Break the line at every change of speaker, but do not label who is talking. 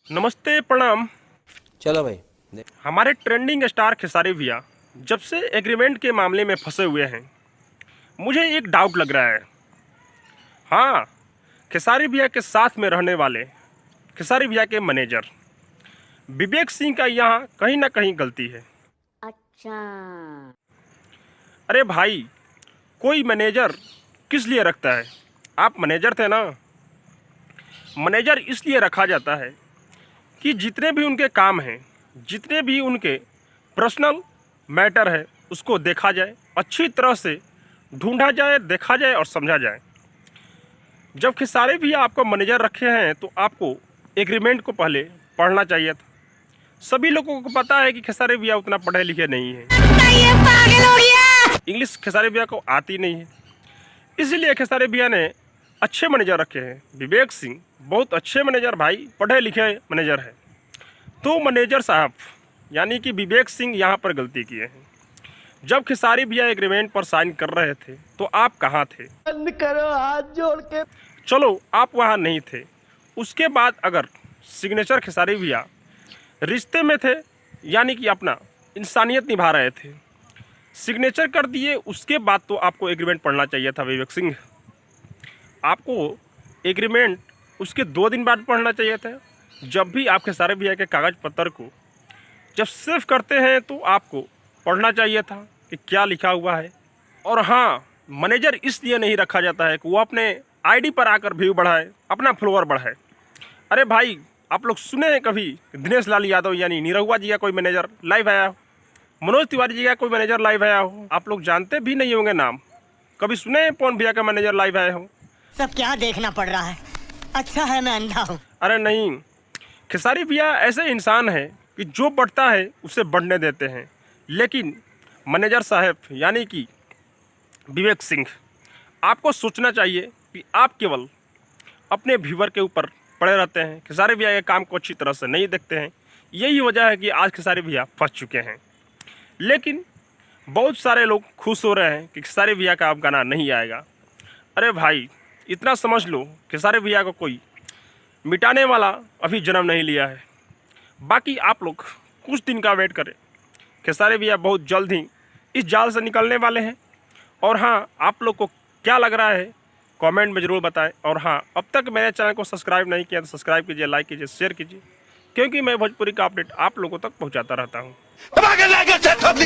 नमस्ते, प्रणाम।
चलो भाई।
हमारे ट्रेंडिंग स्टार खेसारी भैया जब से एग्रीमेंट के मामले में फंसे हुए हैं, मुझे एक डाउट लग रहा है। हाँ, खेसारी भैया के साथ में रहने वाले खेसारी भैया के मैनेजर विवेक सिंह का यहाँ कहीं ना कहीं गलती है।
अच्छा।
अरे भाई, कोई मैनेजर किस लिए रखता है? आप मैनेजर थे ना। मैनेजर इसलिए रखा जाता है कि जितने भी उनके काम हैं, जितने भी उनके पर्सनल मैटर है, उसको देखा जाए, अच्छी तरह से ढूंढा जाए, देखा जाए और समझा जाए। जब खेसारी भैया आपको मैनेजर रखे हैं तो आपको एग्रीमेंट को पहले पढ़ना चाहिए था। सभी लोगों को पता है कि खेसारी भैया उतना पढ़े लिखे नहीं है, इंग्लिश खेसारी भैया को आती नहीं है। इसीलिए खेसारी भैया ने अच्छे मैनेजर रखे हैं। विवेक सिंह बहुत अच्छे मैनेजर, भाई पढ़े लिखे मैनेजर है। तो मैनेजर साहब यानी कि विवेक सिंह यहाँ पर गलती किए हैं। जब खेसारी भैया एग्रीमेंट पर साइन कर रहे थे तो आप कहाँ थे?
बंद करो हाथ जोड़ के।
चलो, आप वहाँ नहीं थे। उसके बाद अगर सिग्नेचर खेसारी भैया रिश्ते में थे, यानी कि अपना इंसानियत निभा रहे थे, सिग्नेचर कर दिए, उसके बाद तो आपको एग्रीमेंट पढ़ना चाहिए था विवेक सिंह। आपको एग्रीमेंट उसके 2 दिन बाद पढ़ना चाहिए था। जब भी आप खेसारी भैया के कागज़ पत्र को जब सेव करते हैं तो आपको पढ़ना चाहिए था कि क्या लिखा हुआ है। और हाँ, मैनेजर इसलिए नहीं रखा जाता है कि वो अपने आईडी पर आकर व्यू बढ़ाए, अपना फॉलोअर बढ़ाए। अरे भाई, आप लोग सुने हैं कभी दिनेश लाल यादव यानी निरहुआ जी का कोई मैनेजर लाइव आया हो? मनोज तिवारी जी का कोई मैनेजर लाइव आया हो? आप लोग जानते भी नहीं होंगे नाम। कभी सुने हैं पवन भैया का मैनेजर लाइव आए हो?
सब क्या देखना पड़ रहा है? अच्छा है मैं अंधा हूँ।
अरे नहीं, खेसारी भैया ऐसे इंसान है कि जो बढ़ता है उसे बढ़ने देते हैं। लेकिन मैनेजर साहब यानी कि विवेक सिंह, आपको सोचना चाहिए कि आप केवल अपने व्यूवर के ऊपर पड़े रहते हैं, खेसारी भैया के काम को अच्छी तरह से नहीं देखते हैं। यही वजह है कि आज खेसारी भैया फंस चुके हैं। लेकिन बहुत सारे लोग खुश हो रहे हैं कि खेसारी भैया का अब गाना नहीं आएगा। अरे भाई, इतना समझ लो, खेसारी भैया को कोई मिटाने वाला अभी जन्म नहीं लिया है। बाकी आप लोग कुछ दिन का वेट करें, खेसारी भैया बहुत जल्द ही इस जाल से निकलने वाले हैं। और हाँ, आप लोग को क्या लग रहा है कमेंट में ज़रूर बताएं। और हाँ, अब तक मेरे चैनल को सब्सक्राइब नहीं किया तो सब्सक्राइब कीजिए, लाइक कीजिए, शेयर कीजिए, क्योंकि मैं भोजपुरी का अपडेट आप लोगों तक पहुँचाता रहता हूँ।